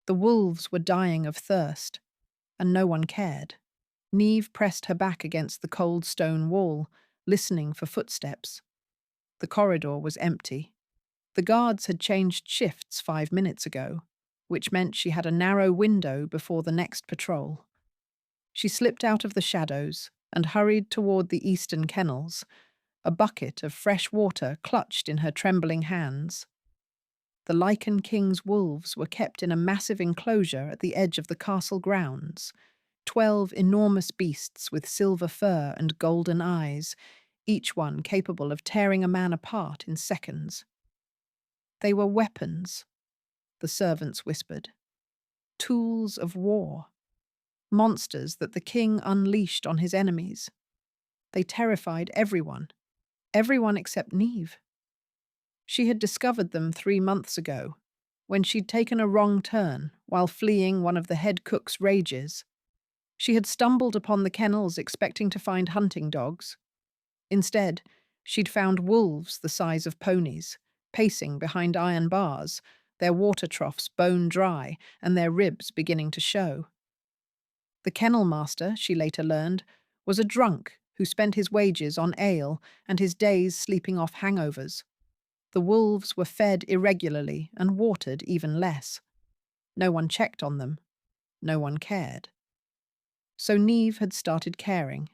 The wolves were dying of thirst, and no one cared. Neve pressed her back against the cold stone wall, listening for footsteps. The corridor was empty. The guards had changed shifts 5 minutes ago, which meant she had a narrow window before the next patrol. She slipped out of the shadows and hurried toward the eastern kennels, a bucket of fresh water clutched in her trembling hands. The Lycan King's wolves were kept in a massive enclosure at the edge of the castle grounds. 12 enormous beasts with silver fur and golden eyes, each one capable of tearing a man apart in seconds. They were weapons, the servants whispered. Tools of war. Monsters that the king unleashed on his enemies. They terrified everyone except Neve. She had discovered them 3 months ago, when she'd taken a wrong turn while fleeing one of the head cook's rages. She had stumbled upon the kennels expecting to find hunting dogs. Instead, she'd found wolves the size of ponies, pacing behind iron bars, their water troughs bone dry and their ribs beginning to show. The kennel master, she later learned, was a drunk who spent his wages on ale and his days sleeping off hangovers. The wolves were fed irregularly and watered even less. No one checked on them. No one cared. So Neve had started caring.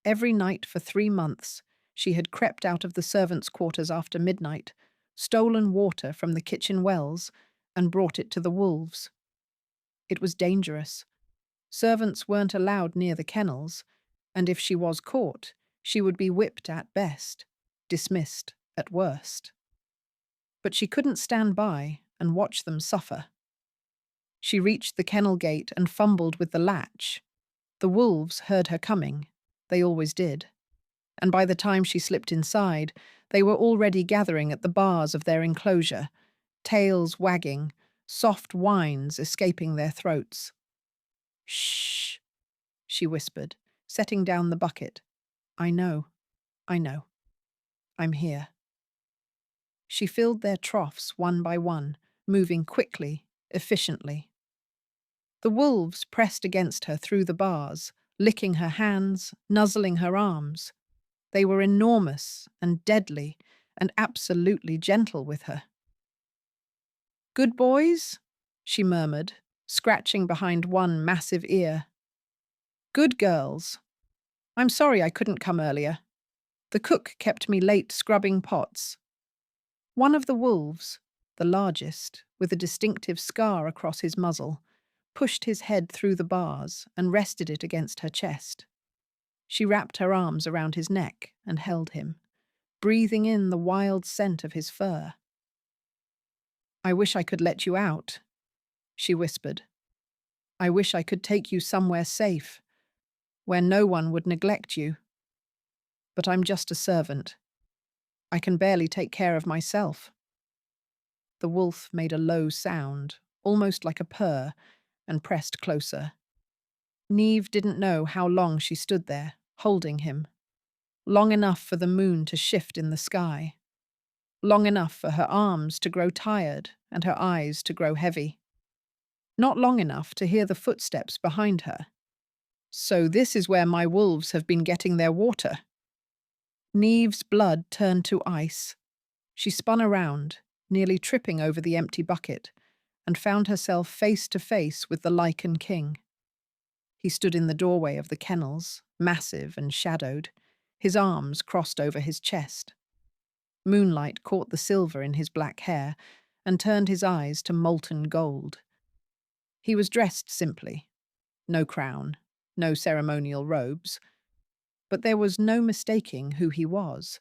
Every night for 3 months, she had crept out of the servants' quarters after midnight, stolen water from the kitchen wells, and brought it to the wolves. It was dangerous. Servants weren't allowed near the kennels, and if she was caught, she would be whipped at best, dismissed at worst. But she couldn't stand by and watch them suffer. She reached the kennel gate and fumbled with the latch. The wolves heard her coming. They always did. And by the time she slipped inside, they were already gathering at the bars of their enclosure, tails wagging, soft whines escaping their throats. "Shh," she whispered, setting down the bucket. I know. I'm here." She filled their troughs one by one, moving quickly, efficiently. The wolves pressed against her through the bars, licking her hands, nuzzling her arms. They were enormous and deadly and absolutely gentle with her. "Good boys?" she murmured, scratching behind one massive ear. "Good girls. I'm sorry I couldn't come earlier. The cook kept me late scrubbing pots." One of the wolves, the largest, with a distinctive scar across his muzzle, pushed his head through the bars and rested it against her chest. She wrapped her arms around his neck and held him, breathing in the wild scent of his fur. "I wish I could let you out," she whispered. "I wish I could take you somewhere safe, where no one would neglect you. But I'm just a servant. I can barely take care of myself." The wolf made a low sound, almost like a purr, and pressed closer. Neve didn't know how long she stood there, holding him. Long enough for the moon to shift in the sky. Long enough for her arms to grow tired and her eyes to grow heavy. Not long enough to hear the footsteps behind her. "So this is where my wolves have been getting their water." Neve's blood turned to ice. She spun around, nearly tripping over the empty bucket, and found herself face to face with the Lycan King. He stood in the doorway of the kennels, massive and shadowed, his arms crossed over his chest. Moonlight caught the silver in his black hair and turned his eyes to molten gold. He was dressed simply. No crown, no ceremonial robes. But there was no mistaking who he was.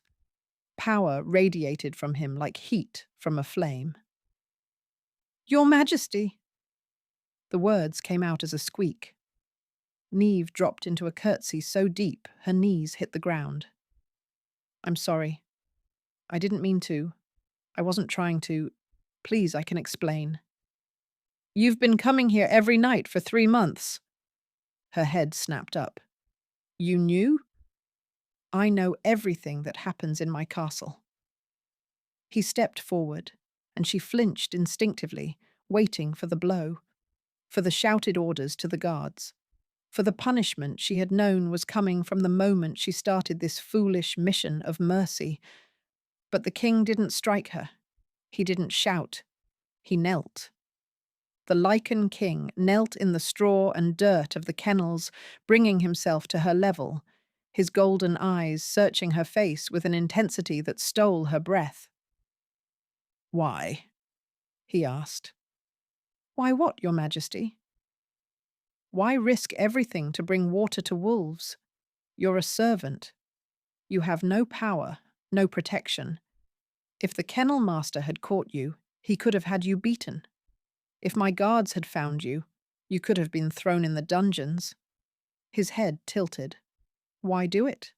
Power radiated from him like heat from a flame. "Your Majesty!" The words came out as a squeak. Neve dropped into a curtsy so deep her knees hit the ground. "I'm sorry. I didn't mean to. I wasn't trying to. Please, I can explain." "You've been coming here every night for 3 months." Her head snapped up. "You knew?" "I know everything that happens in my castle." He stepped forward, and she flinched instinctively, waiting for the blow. for the shouted orders to the guards, for the punishment she had known was coming from the moment she started this foolish mission of mercy. But the king didn't strike her. He didn't shout. He knelt. The Lycan king knelt in the straw and dirt of the kennels, bringing himself to her level, his golden eyes searching her face with an intensity that stole her breath. "Why?" he asked. "Why what, Your Majesty? Why risk everything to bring water to wolves? You're a servant. You have no power, no protection. If the kennel master had caught you, he could have had you beaten. If my guards had found you, you could have been thrown in the dungeons." His head tilted. Why do it?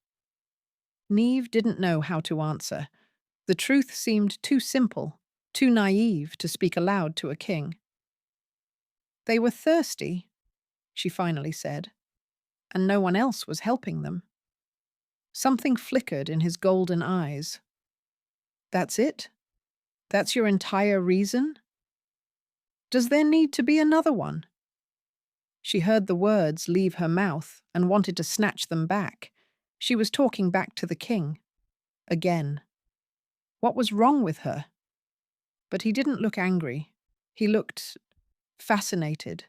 Neve didn't know how to answer. The truth seemed too simple, too naive to speak aloud to a king. "They were thirsty," she finally said, "and no one else was helping them." Something flickered in his golden eyes. "That's it? That's your entire reason? Does there need to be another one?" She heard the words leave her mouth and wanted to snatch them back. She was talking back to the king. Again. What was wrong with her? But he didn't look angry. He looked fascinated.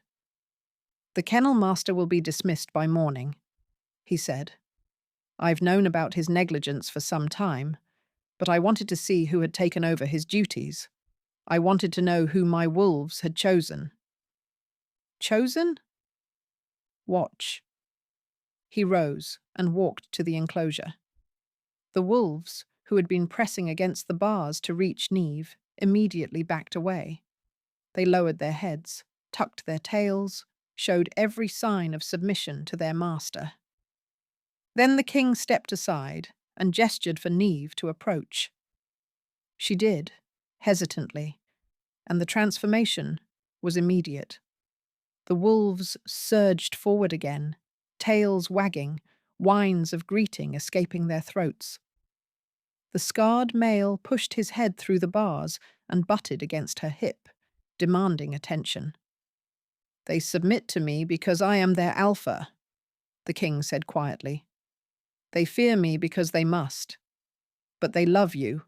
"The kennel master will be dismissed by morning," he said. "I've known about his negligence for some time, but I wanted to see who had taken over his duties. I wanted to know who my wolves had chosen." "Chosen?" "Watch." He rose and walked to the enclosure. The wolves, who had been pressing against the bars to reach Neve, immediately backed away. They lowered their heads, tucked their tails, showed every sign of submission to their master. Then the king stepped aside and gestured for Neve to approach. She did, hesitantly, and the transformation was immediate. The wolves surged forward again, tails wagging, whines of greeting escaping their throats. The scarred male pushed his head through the bars and butted against her hip, demanding attention. "They submit to me because I am their alpha," the king said quietly. "They fear me because they must. But they love you.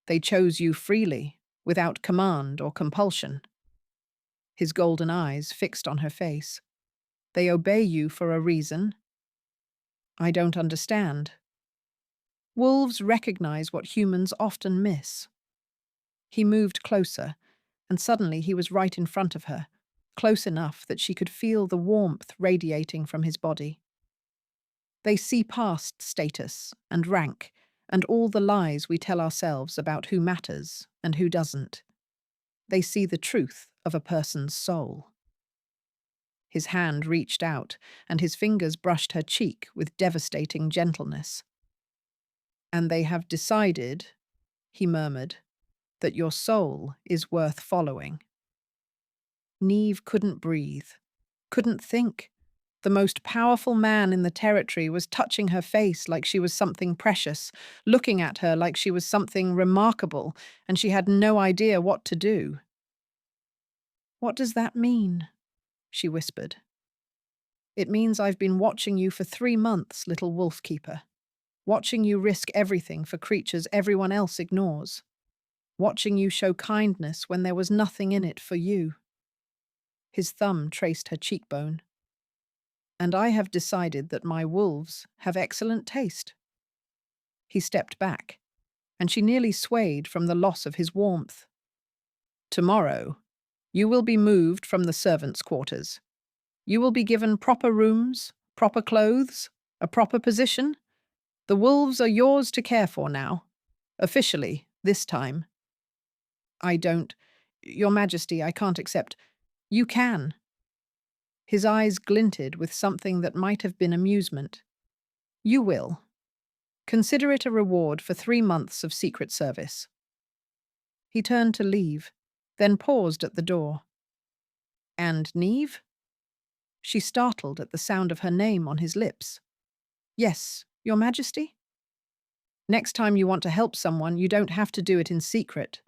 They chose you freely, without command or compulsion." His golden eyes fixed on her face. "They obey you for a reason?" "I don't understand." Wolves recognize what humans often miss. He moved closer, and suddenly he was right in front of her, close enough that she could feel the warmth radiating from his body. "They see past status and rank and all the lies we tell ourselves about who matters and who doesn't. They see the truth of a person's soul." His hand reached out, and his fingers brushed her cheek with devastating gentleness. "And they have decided," he murmured, "that your soul is worth following." Neve couldn't breathe, couldn't think. The most powerful man in the territory was touching her face like she was something precious, looking at her like she was something remarkable, and she had no idea what to do. "What does that mean?" she whispered. "It means I've been watching you for 3 months, little wolf keeper. Watching you risk everything for creatures everyone else ignores. Watching you show kindness when there was nothing in it for you." His thumb traced her cheekbone. "And I have decided that my wolves have excellent taste." He stepped back, and she nearly swayed from the loss of his warmth. "Tomorrow, you will be moved from the servants' quarters. You will be given proper rooms, proper clothes, a proper position. The wolves are yours to care for now. Officially, this time." "I don't. Your Majesty, I can't accept." "You can." His eyes glinted with something that might have been amusement. "You will. Consider it a reward for 3 months of secret service." He turned to leave, then paused at the door. "And Neve?" She startled at the sound of her name on his lips. "Yes, Your Majesty?" "Next time you want to help someone, you don't have to do it in secret."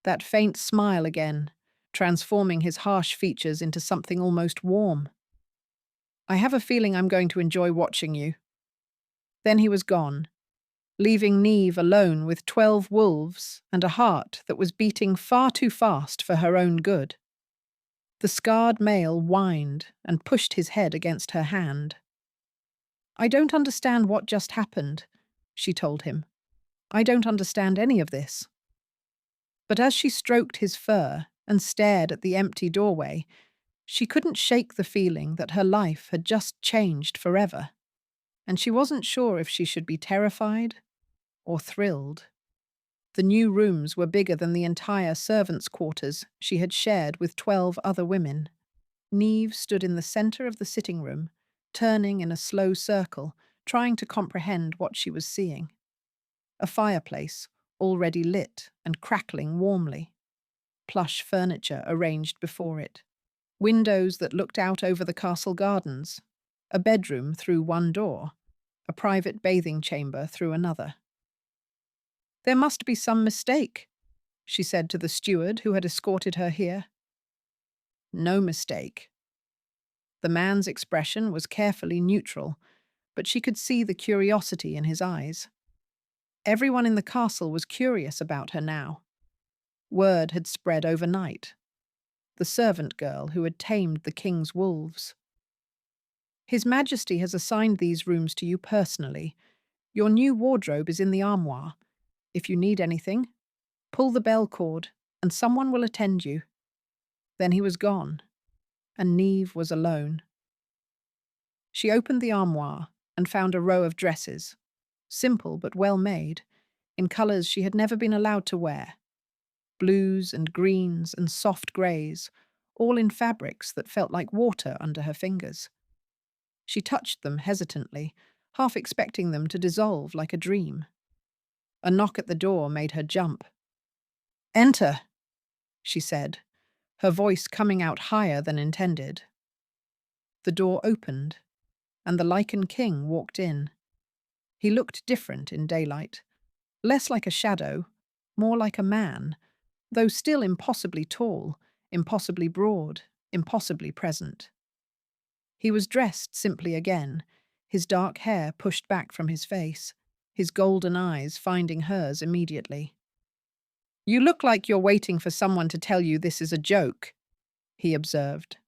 That faint smile again, transforming his harsh features into something almost warm. "I have a feeling I'm going to enjoy watching you." Then he was gone, leaving Neve alone with 12 wolves and a heart that was beating far too fast for her own good. The scarred male whined and pushed his head against her hand. "I don't understand what just happened," she told him. "I don't understand any of this." But as she stroked his fur and stared at the empty doorway, she couldn't shake the feeling that her life had just changed forever, and she wasn't sure if she should be terrified or thrilled. The new rooms were bigger than the entire servants' quarters she had shared with 12 other women. Neve stood in the center of the sitting room, turning in a slow circle, trying to comprehend what she was seeing. A fireplace, already lit and crackling warmly. Plush furniture arranged before it. Windows that looked out over the castle gardens. A bedroom through one door. A private bathing chamber through another. "There must be some mistake," she said to the steward who had escorted her here. "No mistake." The man's expression was carefully neutral, but she could see the curiosity in his eyes. Everyone in the castle was curious about her now. Word had spread overnight. The servant girl who had tamed the king's wolves. "His Majesty has assigned these rooms to you personally. Your new wardrobe is in the armoire. If you need anything, pull the bell cord and someone will attend you." Then he was gone, and Neve was alone. She opened the armoire and found a row of dresses, simple but well made, in colours she had never been allowed to wear. Blues and greens and soft greys, all in fabrics that felt like water under her fingers. She touched them hesitantly, half expecting them to dissolve like a dream. A knock at the door made her jump. "Enter," she said, her voice coming out higher than intended. The door opened, and the Lycan king walked in. He looked different in daylight, less like a shadow, more like a man, though still impossibly tall, impossibly broad, impossibly present. He was dressed simply again, his dark hair pushed back from his face, his golden eyes finding hers immediately. "You look like you're waiting for someone to tell you this is a joke," he observed.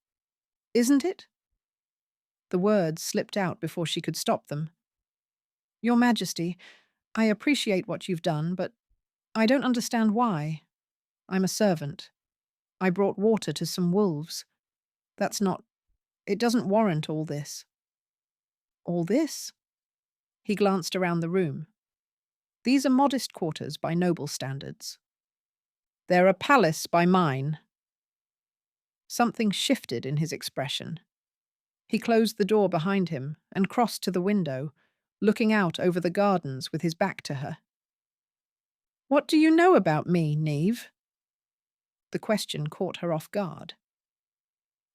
"Isn't it?" The words slipped out before she could stop them. "Your Majesty, I appreciate what you've done, but I don't understand why. I'm a servant. I brought water to some wolves. It doesn't warrant all this." "All this?" He glanced around the room. "These are modest quarters by noble standards." "They're a palace by mine." Something shifted in his expression. He closed the door behind him and crossed to the window, looking out over the gardens with his back to her. "What do you know about me, Neve?" The question caught her off guard.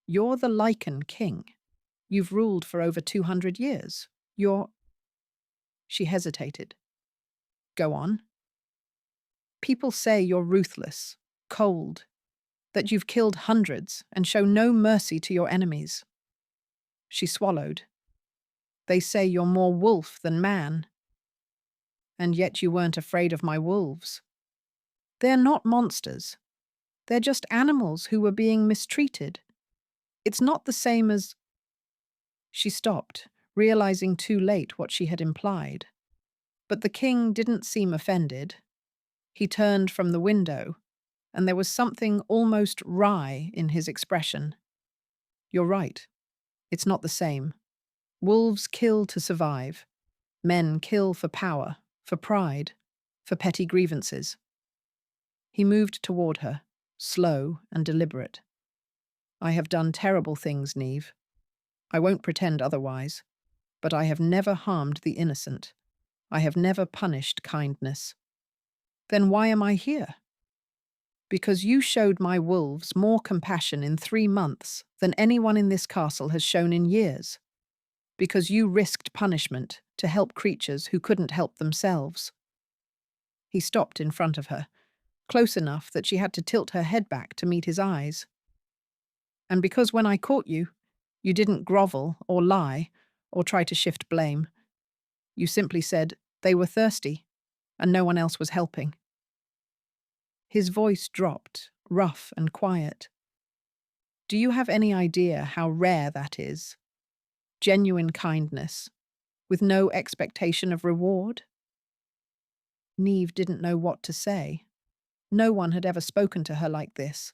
"You're the Lycan king. You've ruled for over 200 years. She hesitated. "Go on." "People say you're ruthless, cold, that you've killed hundreds and show no mercy to your enemies." She swallowed. "They say you're more wolf than man. And yet you weren't afraid of my wolves. They're not monsters. They're just animals who were being mistreated. It's not the same as—" She stopped, realizing too late what she had implied. But the king didn't seem offended. He turned from the window, and there was something almost wry in his expression. "You're right. It's not the same. Wolves kill to survive. Men kill for power, for pride, for petty grievances." He moved toward her, slow and deliberate. "I have done terrible things, Neve. I won't pretend otherwise, but I have never harmed the innocent. I have never punished kindness." "Then why am I here?" "Because you showed my wolves more compassion in 3 months than anyone in this castle has shown in years. Because you risked punishment to help creatures who couldn't help themselves." He stopped in front of her, close enough that she had to tilt her head back to meet his eyes. And because when I caught you, you didn't grovel or lie or try to shift blame. You simply said they were thirsty and no one else was helping. His voice dropped, rough and quiet. Do you have any idea how rare that is? Genuine kindness, with no expectation of reward? Neve didn't know what to say. No one had ever spoken to her like this,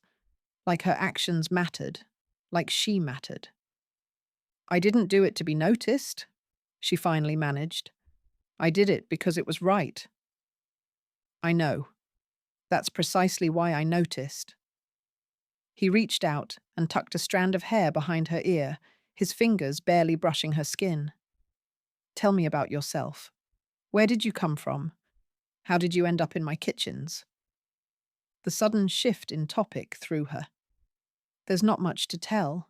like her actions mattered, like she mattered. I didn't do it to be noticed, she finally managed. I did it because it was right. I know. That's precisely why I noticed. He reached out and tucked a strand of hair behind her ear, his fingers barely brushing her skin. Tell me about yourself. Where did you come from? How did you end up in my kitchens? The sudden shift in topic threw her. There's not much to tell.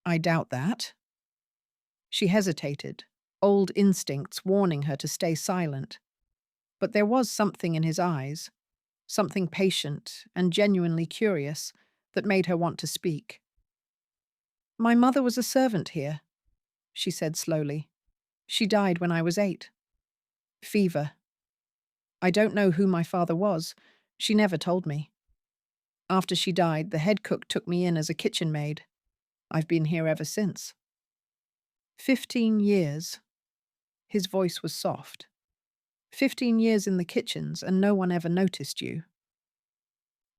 I doubt that. She hesitated, old instincts warning her to stay silent. But there was something in his eyes, something patient and genuinely curious, that made her want to speak. My mother was a servant here, she said slowly. She died when I was 8. Fever. I don't know who my father was. She never told me. After she died, the head cook took me in as a kitchen maid. I've been here ever since. 15 years. His voice was soft. 15 years in the kitchens and no one ever noticed you.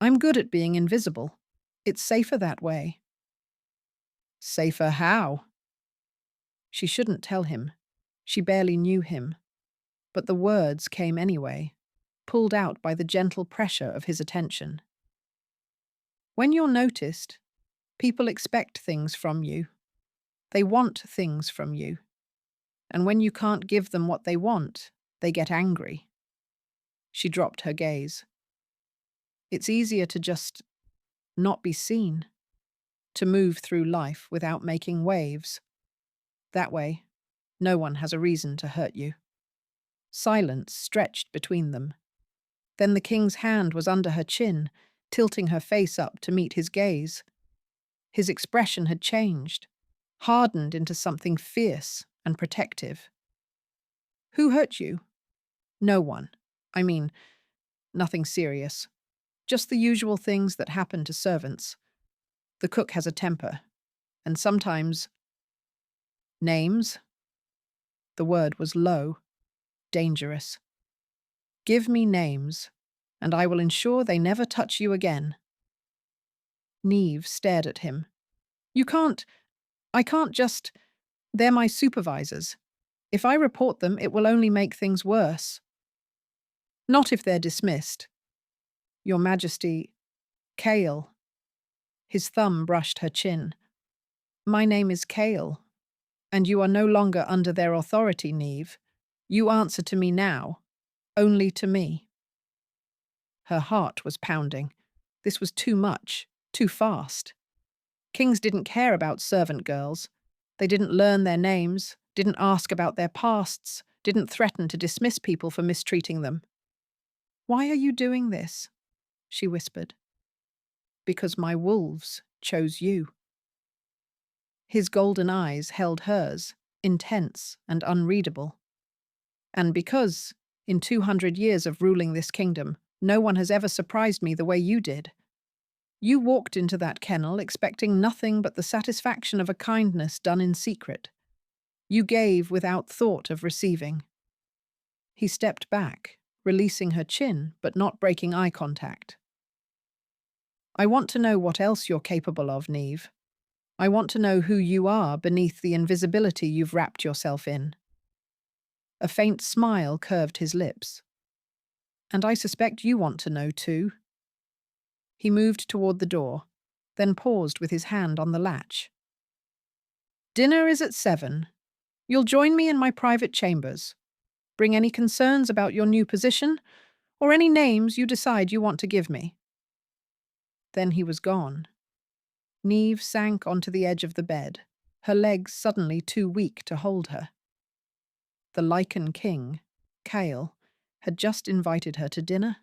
I'm good at being invisible. It's safer that way. Safer how? She shouldn't tell him. She barely knew him. But the words came anyway, pulled out by the gentle pressure of his attention. When you're noticed, people expect things from you. They want things from you. And when you can't give them what they want, they get angry. She dropped her gaze. It's easier to just not be seen, to move through life without making waves. That way, no one has a reason to hurt you. Silence stretched between them. Then the king's hand was under her chin, tilting her face up to meet his gaze. His expression had changed, hardened into something fierce and protective. Who hurt you? No one. I mean, nothing serious. Just the usual things that happen to servants. The cook has a temper, and sometimes... Names? The word was low, dangerous. Give me names, and I will ensure they never touch you again. Neve stared at him. I can't just... They're my supervisors. If I report them, it will only make things worse. Not if they're dismissed. Your Majesty, Kale. His thumb brushed her chin. My name is Kale, and you are no longer under their authority, Neve. You answer to me now, only to me. Her heart was pounding. This was too much, too fast. Kings didn't care about servant girls. They didn't learn their names, didn't ask about their pasts, didn't threaten to dismiss people for mistreating them. Why are you doing this? She whispered. Because my wolves chose you. His golden eyes held hers, intense and unreadable. And because, in 200 years of ruling this kingdom, no one has ever surprised me the way you did. You walked into that kennel expecting nothing but the satisfaction of a kindness done in secret. You gave without thought of receiving. He stepped back, releasing her chin but not breaking eye contact. I want to know what else you're capable of, Neve. I want to know who you are beneath the invisibility you've wrapped yourself in. A faint smile curved his lips. And I suspect you want to know too. He moved toward the door, then paused with his hand on the latch. Dinner is at 7. You'll join me in my private chambers. Bring any concerns about your new position, or any names you decide you want to give me. Then he was gone. Neve sank onto the edge of the bed, her legs suddenly too weak to hold her. The Lycan king, Kale, had just invited her to dinner.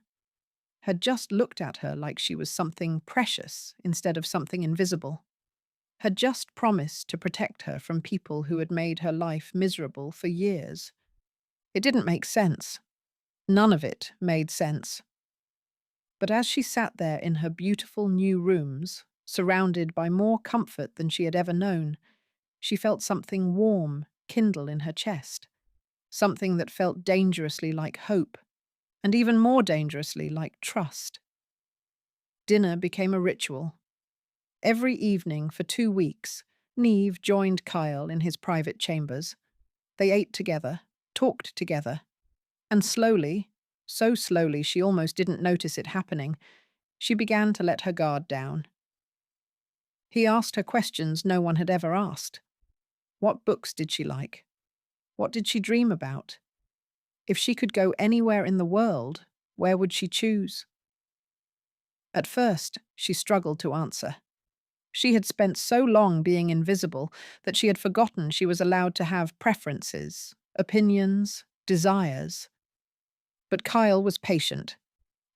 had just looked at her like she was something precious instead of something invisible, had just promised to protect her from people who had made her life miserable for years. It didn't make sense. None of it made sense. But as she sat there in her beautiful new rooms, surrounded by more comfort than she had ever known, she felt something warm kindle in her chest, something that felt dangerously like hope, and even more dangerously like trust. Dinner became a ritual. Every evening for 2 weeks, Neve joined Kyle in his private chambers. They ate together, talked together, and slowly, so slowly she almost didn't notice it happening, she began to let her guard down. He asked her questions no one had ever asked. What books did she like? What did she dream about? If she could go anywhere in the world, where would she choose? At first, she struggled to answer. She had spent so long being invisible that she had forgotten she was allowed to have preferences, opinions, desires. But Kyle was patient.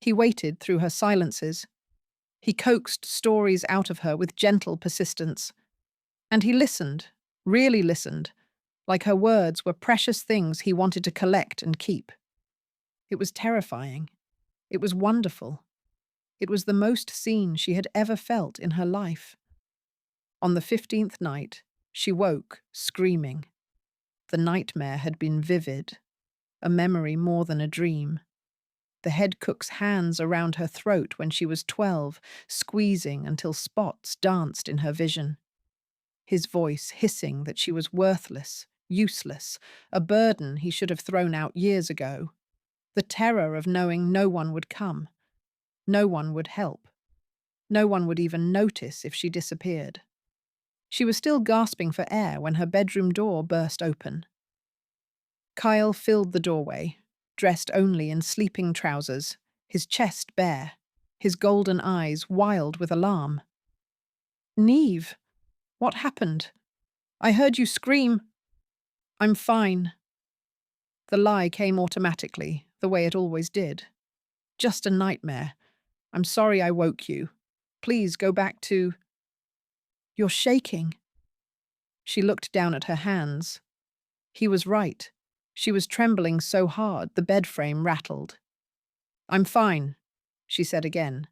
He waited through her silences. He coaxed stories out of her with gentle persistence. And he listened, really listened, like her words were precious things he wanted to collect and keep. It was terrifying. It was wonderful. It was the most seen she had ever felt in her life. On the 15th night, she woke, screaming. The nightmare had been vivid, a memory more than a dream. The head cook's hands around her throat when she was 12, squeezing until spots danced in her vision. His voice hissing that she was worthless, useless, a burden he should have thrown out years ago. The terror of knowing no one would come. No one would help. No one would even notice if she disappeared. She was still gasping for air when her bedroom door burst open. Kyle filled the doorway, dressed only in sleeping trousers, his chest bare, his golden eyes wild with alarm. "Neve, what happened? I heard you scream." "I'm fine." The lie came automatically, the way it always did. "Just a nightmare. I'm sorry I woke you. Please go back to—" "You're shaking." She looked down at her hands. He was right. She was trembling so hard the bed frame rattled. "I'm fine," she said again,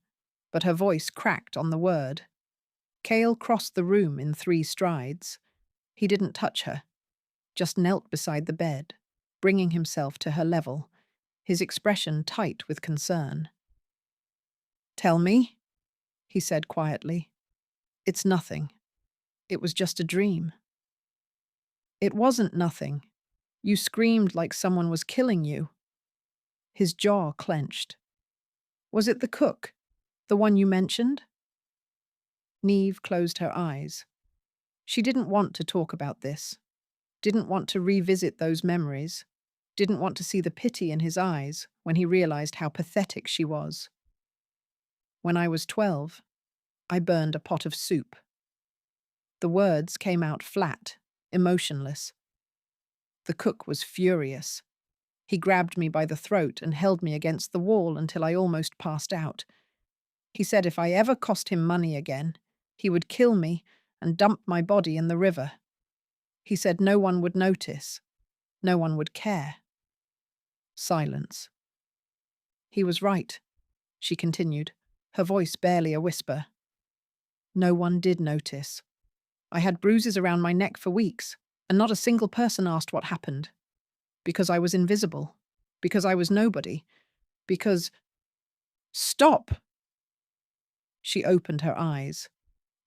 but her voice cracked on the word. Cale crossed the room in 3 strides. He didn't touch her, just knelt beside the bed, bringing himself to her level, his expression tight with concern. "Tell me," he said quietly. "It's nothing. It was just a dream." "It wasn't nothing. You screamed like someone was killing you." His jaw clenched. "Was it the cook? The one you mentioned?" Neve closed her eyes. She didn't want to talk about this, didn't want to revisit those memories, didn't want to see the pity in his eyes when he realized how pathetic she was. "When I was 12, I burned a pot of soup." The words came out flat, emotionless. The cook was furious. He grabbed me by the throat and held me against the wall until I almost passed out. He said if I ever cost him money again, he would kill me and dump my body in the river. He said no one would notice, no one would care. Silence. "He was right," she continued, her voice barely a whisper. "No one did notice. I had bruises around my neck for weeks, and not a single person asked what happened. Because I was invisible. Because I was nobody. Because—" "Stop!" She opened her eyes.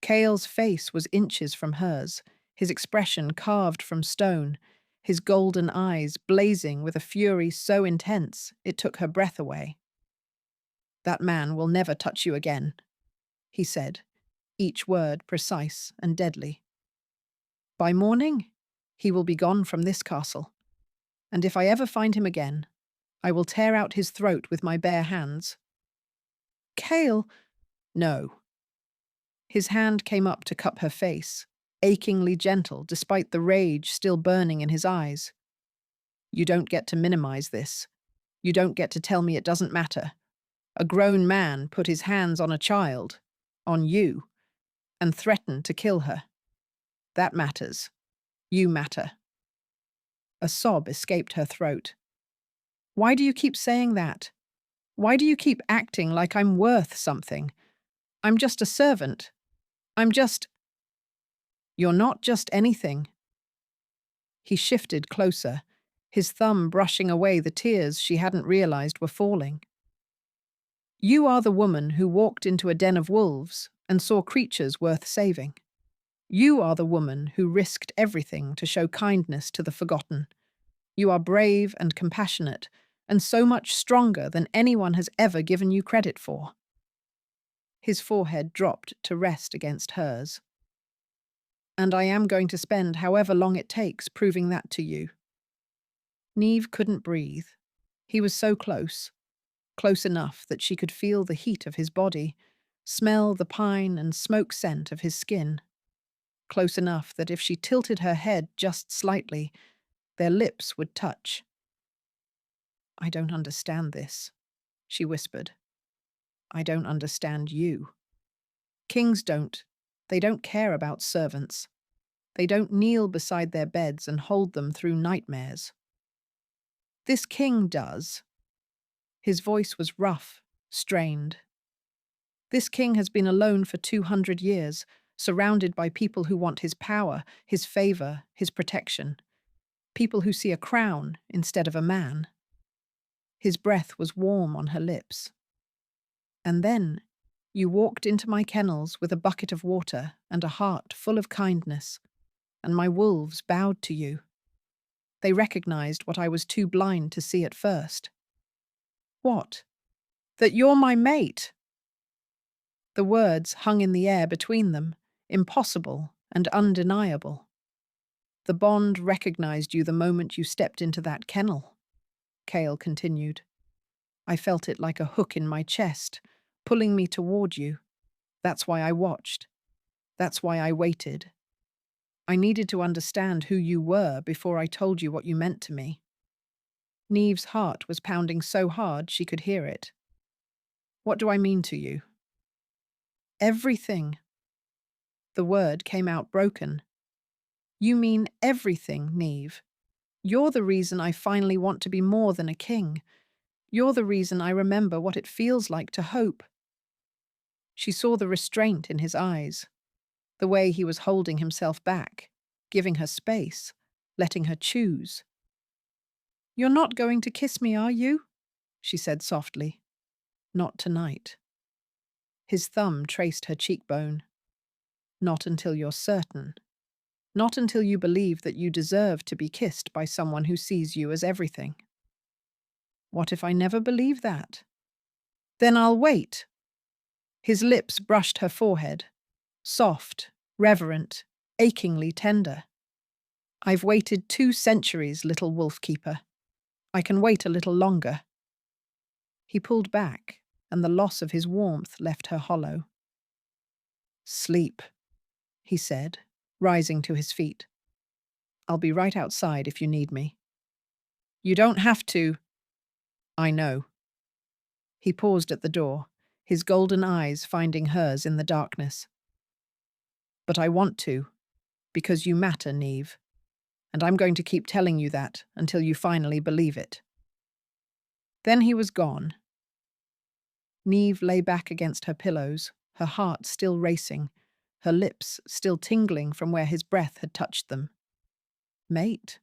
Cale's face was inches from hers, his expression carved from stone, his golden eyes blazing with a fury so intense it took her breath away. "That man will never touch you again," he said, each word precise and deadly. "By morning, he will be gone from this castle, and if I ever find him again, I will tear out his throat with my bare hands." "Cale—" "No." His hand came up to cup her face, achingly gentle despite the rage still burning in his eyes. "You don't get to minimize this. You don't get to tell me it doesn't matter. A grown man put his hands on a child, on you, and threatened to kill her. That matters. You matter. A sob escaped her throat. Why do you keep saying that? Why do you keep acting like I'm worth something? I'm just a servant. I'm just... You're not just anything. He shifted closer, his thumb brushing away the tears she hadn't realized were falling. You are the woman who walked into a den of wolves and saw creatures worth saving. You are the woman who risked everything to show kindness to the forgotten. You are brave and compassionate, and so much stronger than anyone has ever given you credit for. His forehead dropped to rest against hers. And I am going to spend however long it takes proving that to you. Neve couldn't breathe. He was so close. Close enough that she could feel the heat of his body, smell the pine and smoke scent of his skin. Close enough that if she tilted her head just slightly, their lips would touch. I don't understand this, she whispered. I don't understand you. Kings don't. They don't care about servants. They don't kneel beside their beds and hold them through nightmares. This king does. His voice was rough, strained. This king has been alone for 200 years, surrounded by people who want his power, his favor, his protection. People who see a crown instead of a man. His breath was warm on her lips. And then you walked into my kennels with a bucket of water and a heart full of kindness, and my wolves bowed to you. They recognized what I was too blind to see at first. What? That you're my mate? The words hung in the air between them, impossible and undeniable. The bond recognized you the moment you stepped into that kennel, Cale continued. I felt it like a hook in my chest, pulling me toward you. That's why I watched. That's why I waited. I needed to understand who you were before I told you what you meant to me. Neve's heart was pounding so hard she could hear it. What do I mean to you? Everything. The word came out broken. You mean everything, Neve. You're the reason I finally want to be more than a king. You're the reason I remember what it feels like to hope. She saw the restraint in his eyes, the way he was holding himself back, giving her space, letting her choose. You're not going to kiss me, are you? She said softly. Not tonight. His thumb traced her cheekbone. Not until you're certain. Not until you believe that you deserve to be kissed by someone who sees you as everything. What if I never believe that? Then I'll wait. His lips brushed her forehead, soft, reverent, achingly tender. I've waited 2 centuries, little wolf keeper. I can wait a little longer. He pulled back, and the loss of his warmth left her hollow. Sleep, he said, rising to his feet. I'll be right outside if you need me. You don't have to. I know. He paused at the door, his golden eyes finding hers in the darkness. But I want to, because you matter, Neve, and I'm going to keep telling you that until you finally believe it. Then he was gone. Neve lay back against her pillows, her heart still racing, her lips still tingling from where his breath had touched them. Mate?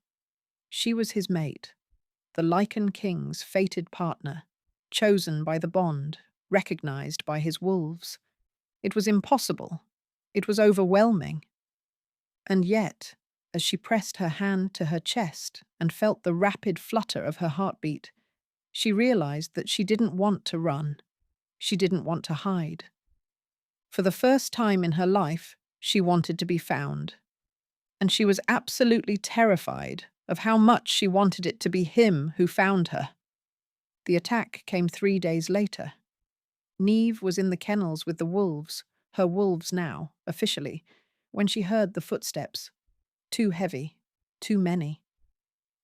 She was his mate, the Lycan king's fated partner, chosen by the bond, recognized by his wolves. It was impossible. It was overwhelming. And yet, as she pressed her hand to her chest and felt the rapid flutter of her heartbeat, she realized that she didn't want to run. She didn't want to hide. For the first time in her life, she wanted to be found. And she was absolutely terrified of how much she wanted it to be him who found her. The attack came 3 days later. Neve was in the kennels with the wolves, her wolves now, officially, when she heard the footsteps. Too heavy, too many.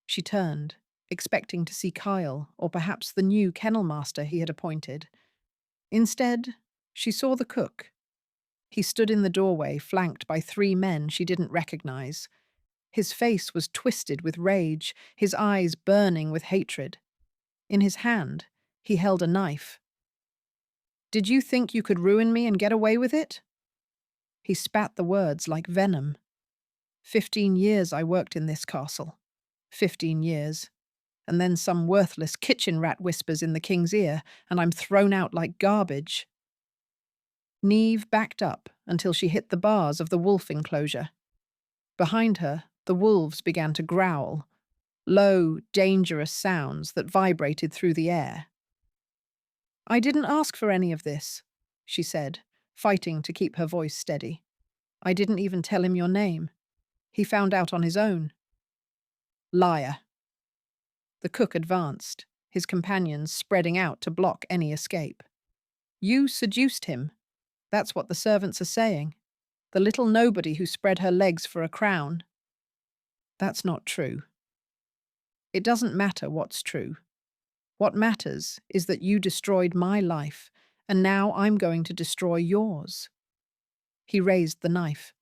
She turned, expecting to see Kyle or perhaps the new kennel master he had appointed, Instead, she saw the cook. He stood in the doorway, flanked by 3 men she didn't recognize. His face was twisted with rage, his eyes burning with hatred. In his hand, he held a knife. "Did you think you could ruin me and get away with it?" He spat the words like venom. 15 years I worked in this castle. 15 years. And then some worthless kitchen rat whispers in the king's ear, and I'm thrown out like garbage. Neve backed up until she hit the bars of the wolf enclosure. Behind her, the wolves began to growl, low, dangerous sounds that vibrated through the air. "I didn't ask for any of this," she said, fighting to keep her voice steady. "I didn't even tell him your name. He found out on his own." "Liar." The cook advanced, his companions spreading out to block any escape. "You seduced him. That's what the servants are saying. The little nobody who spread her legs for a crown." "That's not true." "It doesn't matter what's true. What matters is that you destroyed my life, and now I'm going to destroy yours." He raised the knife.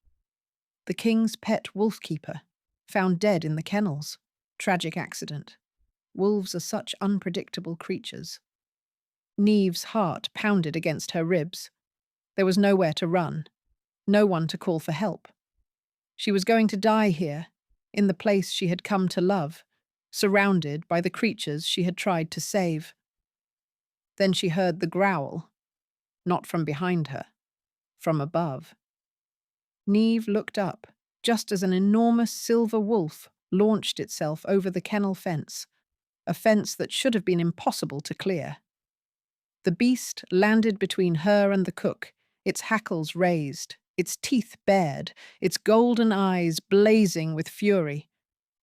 "The king's pet wolf-keeper, found dead in the kennels. Tragic accident. Wolves are such unpredictable creatures." Neve's heart pounded against her ribs. There was nowhere to run, no one to call for help. She was going to die here, in the place she had come to love, surrounded by the creatures she had tried to save. Then she heard the growl, not from behind her, from above. Neve looked up, just as an enormous silver wolf launched itself over the kennel fence, a fence that should have been impossible to clear. The beast landed between her and the cook, its hackles raised, its teeth bared, its golden eyes blazing with fury.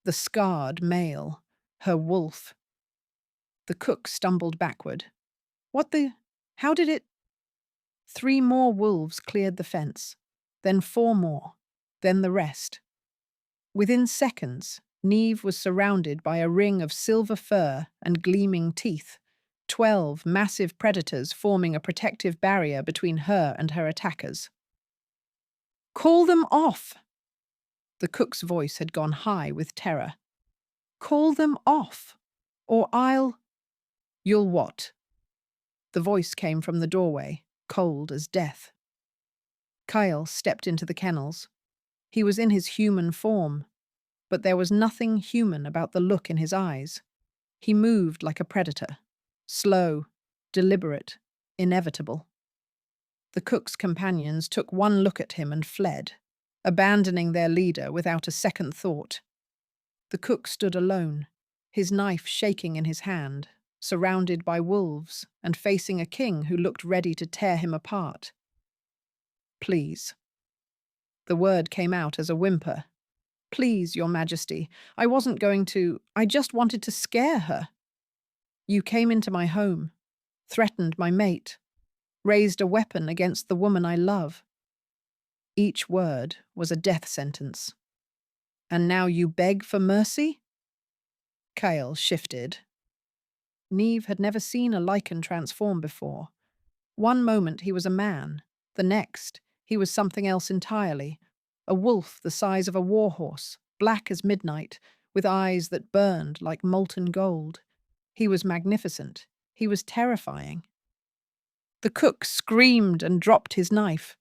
The scarred male, her wolf. The cook stumbled backward. How did it? 3 more wolves cleared the fence, then 4 more, then the rest. Within seconds, Neve was surrounded by a ring of silver fur and gleaming teeth, 12 massive predators forming a protective barrier between her and her attackers. "Call them off!" The cook's voice had gone high with terror. "Call them off, or You'll what?" The voice came from the doorway, cold as death. Kyle stepped into the kennels. He was in his human form, but there was nothing human about the look in his eyes. He moved like a predator, slow, deliberate, inevitable. The cook's companions took one look at him and fled, abandoning their leader without a second thought. The cook stood alone, his knife shaking in his hand, surrounded by wolves and facing a king who looked ready to tear him apart. "Please." The word came out as a whimper. "Please, Your Majesty, I wasn't going to. I just wanted to scare her. You came into my home, threatened my mate, raised a weapon against the woman I love." Each word was a death sentence. "And now you beg for mercy?" Kyle shifted. Neve had never seen a Lycan transform before. One moment he was a man, the next he was something else entirely, a wolf the size of a warhorse, black as midnight, with eyes that burned like molten gold. He was magnificent. He was terrifying. The cook screamed and dropped his knife.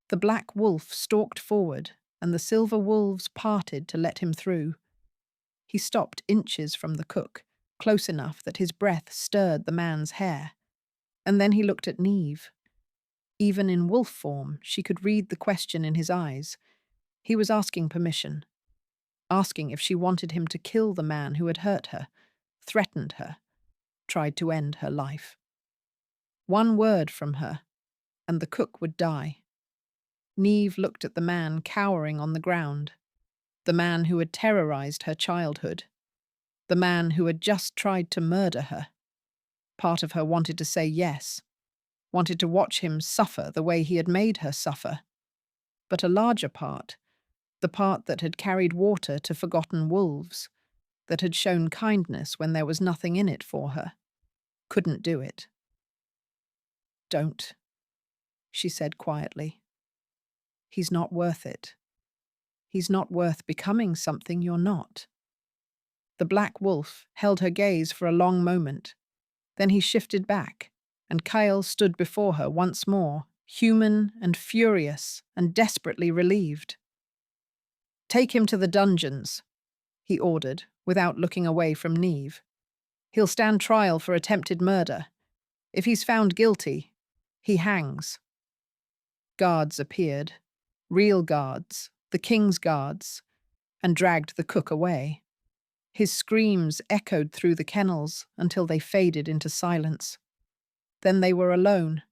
The black wolf stalked forward, and the silver wolves parted to let him through. He stopped inches from the cook, close enough that his breath stirred the man's hair. And then he looked at Neve. Even in wolf form, she could read the question in his eyes. He was asking permission, asking if she wanted him to kill the man who had hurt her, threatened her, tried to end her life. One word from her, and the cook would die. Neve looked at the man cowering on the ground, the man who had terrorized her childhood, the man who had just tried to murder her. Part of her wanted to say yes, wanted to watch him suffer the way he had made her suffer. But a larger part, the part that had carried water to forgotten wolves, that had shown kindness when there was nothing in it for her, couldn't do it. Don't, she said quietly. He's not worth it. He's not worth becoming something you're not. The black wolf held her gaze for a long moment. Then he shifted back, and Kyle stood before her once more, human and furious and desperately relieved. Take him to the dungeons, he ordered, without looking away from Neve. He'll stand trial for attempted murder. If he's found guilty, he hangs. Guards appeared, real guards, the king's guards, and dragged the cook away. His screams echoed through the kennels until they faded into silence. Then they were alone,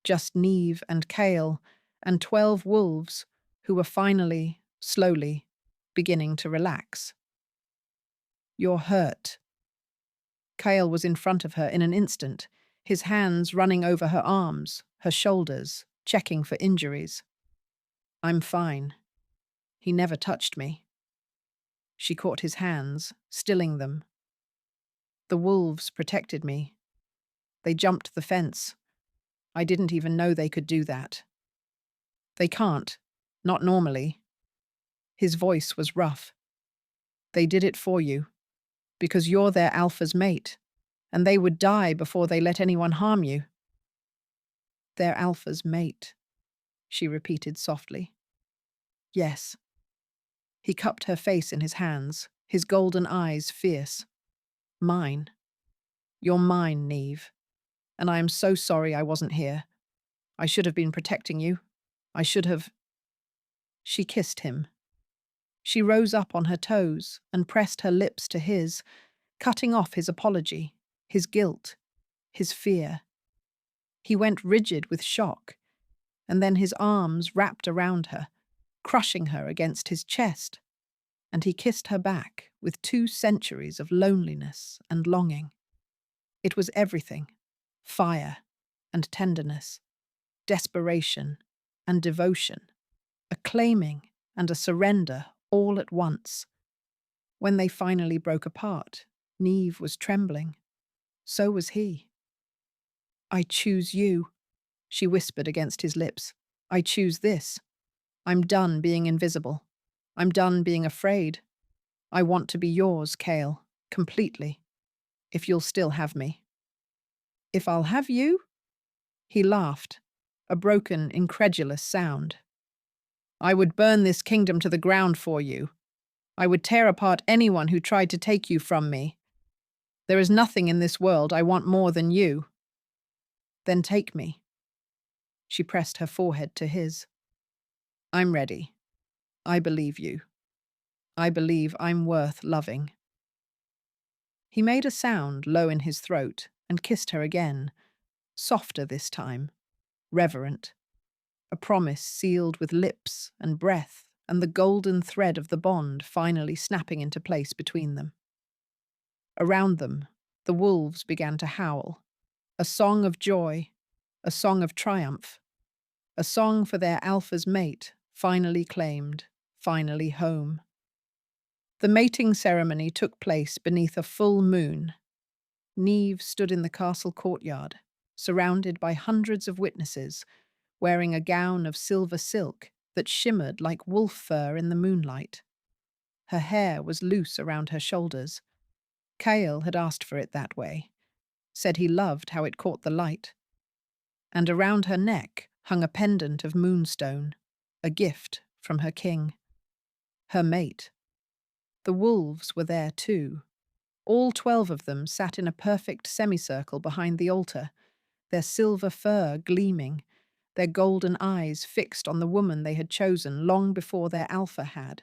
just Neve and Kale and 12 wolves who were finally, slowly, beginning to relax. You're hurt. Kale was in front of her in an instant, his hands running over her arms, her shoulders, checking for injuries. I'm fine. He never touched me. She caught his hands, stilling them. The wolves protected me. They jumped the fence. I didn't even know they could do that. They can't. Not normally. His voice was rough. They did it for you, because you're their alpha's mate, and they would die before they let anyone harm you. Their alpha's mate, she repeated softly. Yes. He cupped her face in his hands, his golden eyes fierce. Mine. You're mine, Neve. And I am so sorry I wasn't here. I should have been protecting you. I should have... She kissed him. She rose up on her toes and pressed her lips to his, cutting off his apology, his guilt, his fear. He went rigid with shock, and then his arms wrapped around her, crushing her against his chest, and he kissed her back with 2 centuries of loneliness and longing. It was everything, fire and tenderness, desperation and devotion, a claiming and a surrender all at once. When they finally broke apart, Neve was trembling. So was he. I choose you, she whispered against his lips. I choose this. I'm done being invisible. I'm done being afraid. I want to be yours, Kale, completely, if you'll still have me. If I'll have you? He laughed, a broken, incredulous sound. I would burn this kingdom to the ground for you. I would tear apart anyone who tried to take you from me. There is nothing in this world I want more than you. Then take me. She pressed her forehead to his. I'm ready. I believe you. I believe I'm worth loving. He made a sound low in his throat and kissed her again, softer this time, reverent. A promise sealed with lips and breath, and the golden thread of the bond finally snapping into place between them. Around them, the wolves began to howl, a song of joy, a song of triumph, a song for their alpha's mate, finally claimed, finally home. The mating ceremony took place beneath a full moon. Neve stood in the castle courtyard, surrounded by hundreds of witnesses, wearing a gown of silver silk that shimmered like wolf fur in the moonlight. Her hair was loose around her shoulders. Kale had asked for it that way, said he loved how it caught the light. And around her neck hung a pendant of moonstone, a gift from her king. Her mate. The wolves were there too. All 12 of them sat in a perfect semicircle behind the altar, their silver fur gleaming, their golden eyes fixed on the woman they had chosen long before their alpha had.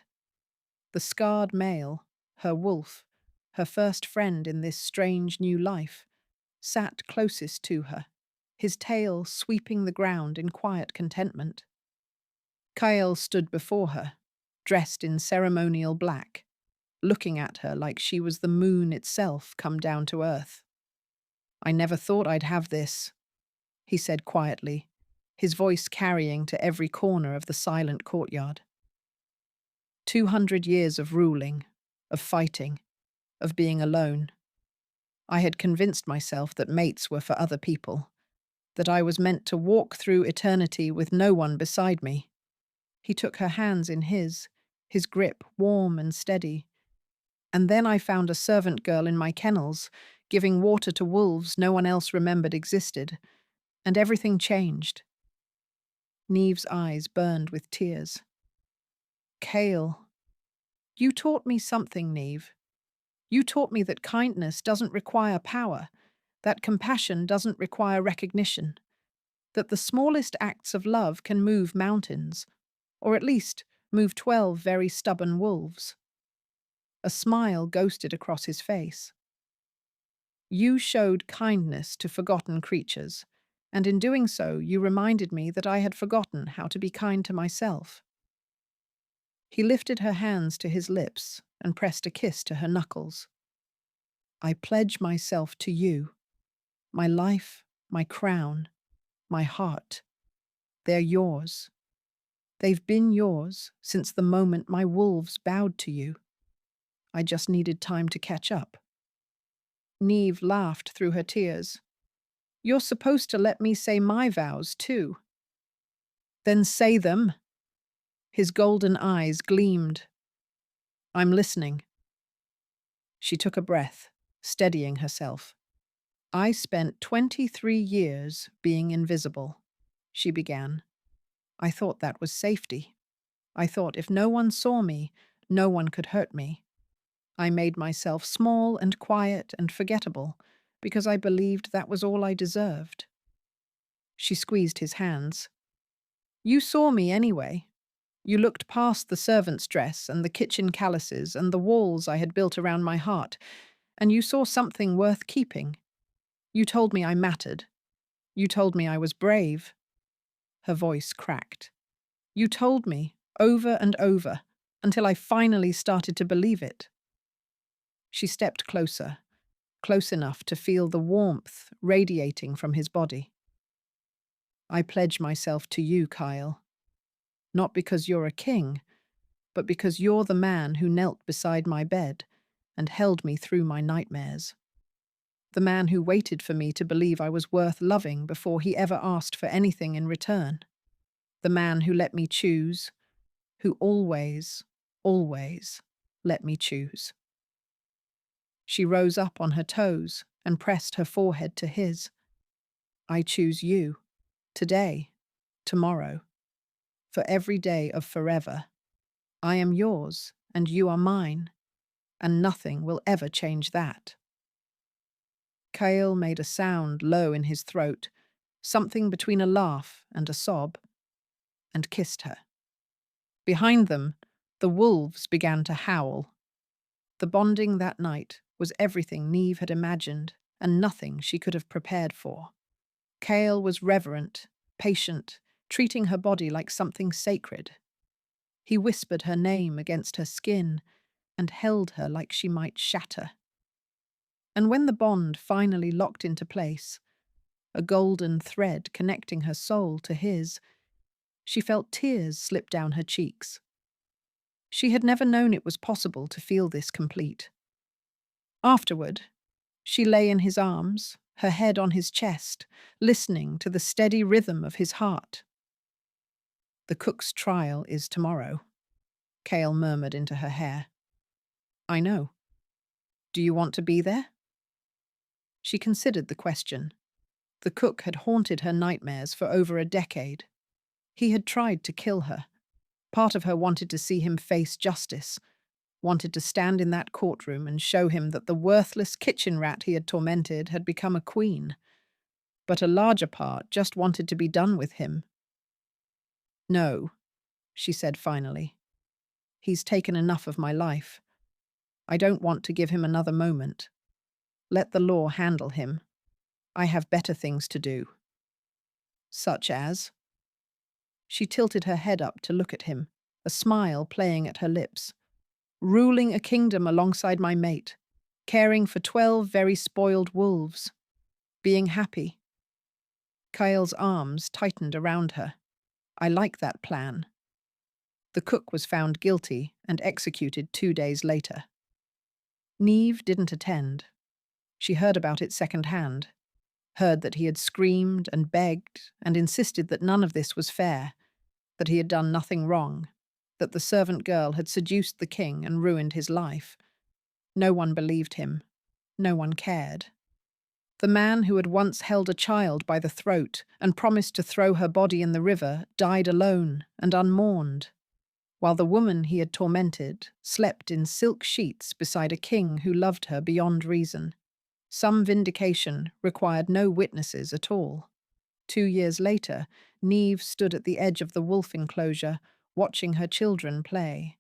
The scarred male, her wolf, her first friend in this strange new life, sat closest to her, his tail sweeping the ground in quiet contentment. Kyle stood before her, dressed in ceremonial black, looking at her like she was the moon itself come down to earth. I never thought I'd have this, he said quietly, his voice carrying to every corner of the silent courtyard. 200 years of ruling, of fighting, of being alone. I had convinced myself that mates were for other people, that I was meant to walk through eternity with no one beside me. He took her hands in his grip warm and steady. And then I found a servant girl in my kennels, giving water to wolves no one else remembered existed, and everything changed. Neve's eyes burned with tears. Kale, you taught me something, Neve. You taught me that kindness doesn't require power, that compassion doesn't require recognition, that the smallest acts of love can move mountains, or at least move 12 very stubborn wolves. A smile ghosted across his face. You showed kindness to forgotten creatures, and in doing so you reminded me that I had forgotten how to be kind to myself. He lifted her hands to his lips and pressed a kiss to her knuckles. I pledge myself to you, my life, my crown, my heart. They're yours. They've been yours since the moment my wolves bowed to you. I just needed time to catch up. Neve laughed through her tears. You're supposed to let me say my vows, too. Then say them. His golden eyes gleamed. I'm listening. She took a breath, steadying herself. I spent 23 years being invisible, she began. I thought that was safety. I thought if no one saw me, no one could hurt me. I made myself small and quiet and forgettable because I believed that was all I deserved. She squeezed his hands. You saw me anyway. You looked past the servant's dress and the kitchen calluses and the walls I had built around my heart, and you saw something worth keeping. You told me I mattered. You told me I was brave. Her voice cracked. You told me, over and over, until I finally started to believe it. She stepped closer, close enough to feel the warmth radiating from his body. I pledge myself to you, Kyle. Not because you're a king, but because you're the man who knelt beside my bed and held me through my nightmares. The man who waited for me to believe I was worth loving before he ever asked for anything in return. The man who let me choose, who always, always let me choose. She rose up on her toes and pressed her forehead to his. I choose you, today, tomorrow, for every day of forever. I am yours and you are mine, and nothing will ever change that. Kale made a sound low in his throat, something between a laugh and a sob, and kissed her. Behind them, the wolves began to howl. The bonding that night was everything Neve had imagined and nothing she could have prepared for. Kale was reverent, patient, treating her body like something sacred. He whispered her name against her skin and held her like she might shatter. And when the bond finally locked into place, a golden thread connecting her soul to his, she felt tears slip down her cheeks. She had never known it was possible to feel this complete. Afterward, she lay in his arms, her head on his chest, listening to the steady rhythm of his heart. The cook's trial is tomorrow, Kale murmured into her hair. I know. Do you want to be there? She considered the question. The cook had haunted her nightmares for over a decade. He had tried to kill her. Part of her wanted to see him face justice, wanted to stand in that courtroom and show him that the worthless kitchen rat he had tormented had become a queen. But a larger part just wanted to be done with him. No, she said finally. He's taken enough of my life. I don't want to give him another moment. Let the law handle him. I have better things to do. Such as? She tilted her head up to look at him, a smile playing at her lips. Ruling a kingdom alongside my mate, caring for 12 very spoiled wolves, being happy. Kyle's arms tightened around her. I like that plan. The cook was found guilty and executed 2 days later. Neve didn't attend. She heard about it secondhand. heard that he had screamed and begged and insisted that none of this was fair, that he had done nothing wrong, that the servant girl had seduced the king and ruined his life. No one believed him. No one cared. The man who had once held a child by the throat and promised to throw her body in the river died alone and unmourned, while the woman he had tormented slept in silk sheets beside a king who loved her beyond reason. Some vindication required no witnesses at all. 2 years later, Neve stood at the edge of the wolf enclosure, watching her children play.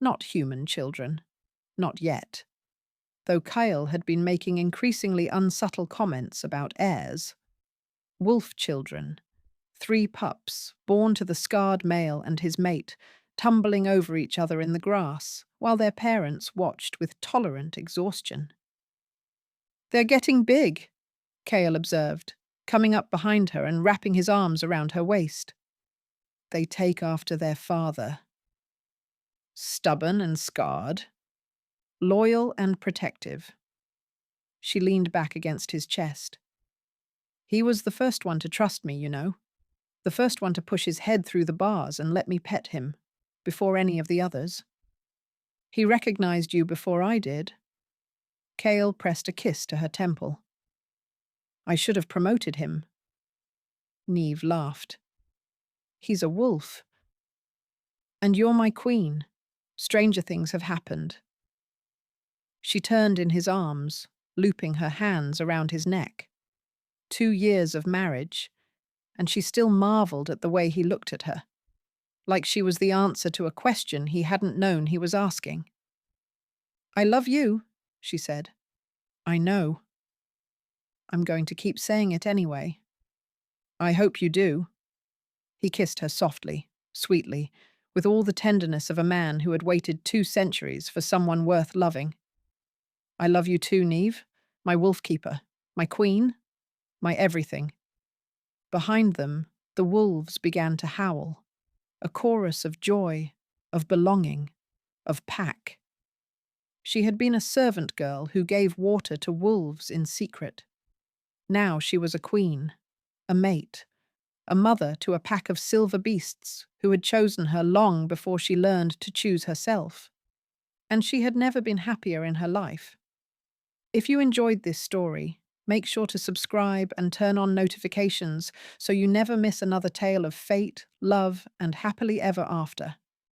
Not human children. Not yet. Though Kyle had been making increasingly unsubtle comments about heirs. Wolf children. 3 pups, born to the scarred male and his mate, tumbling over each other in the grass, while their parents watched with tolerant exhaustion. "They're getting big," Kale observed, coming up behind her and wrapping his arms around her waist. "They take after their father. Stubborn and scarred. Loyal and protective." She leaned back against his chest. "He was the first one to trust me, you know. The first one to push his head through the bars and let me pet him, before any of the others. He recognized you before I did." Kale pressed a kiss to her temple. "I should have promoted him." Neve laughed. "He's a wolf. And you're my queen. Stranger things have happened." She turned in his arms, looping her hands around his neck. 2 years of marriage, and she still marveled at the way he looked at her, like she was the answer to a question he hadn't known he was asking. "I love you," she said. "I know. I'm going to keep saying it anyway." "I hope you do." He kissed her softly, sweetly, with all the tenderness of a man who had waited 2 centuries for someone worth loving. "I love you too, Neve, my wolf keeper, my queen, my everything." Behind them, the wolves began to howl, a chorus of joy, of belonging, of pack. She had been a servant girl who gave water to wolves in secret. Now she was a queen, a mate, a mother to a pack of silver beasts who had chosen her long before she learned to choose herself. And she had never been happier in her life. If you enjoyed this story, make sure to subscribe and turn on notifications so you never miss another tale of fate, love, and happily ever after.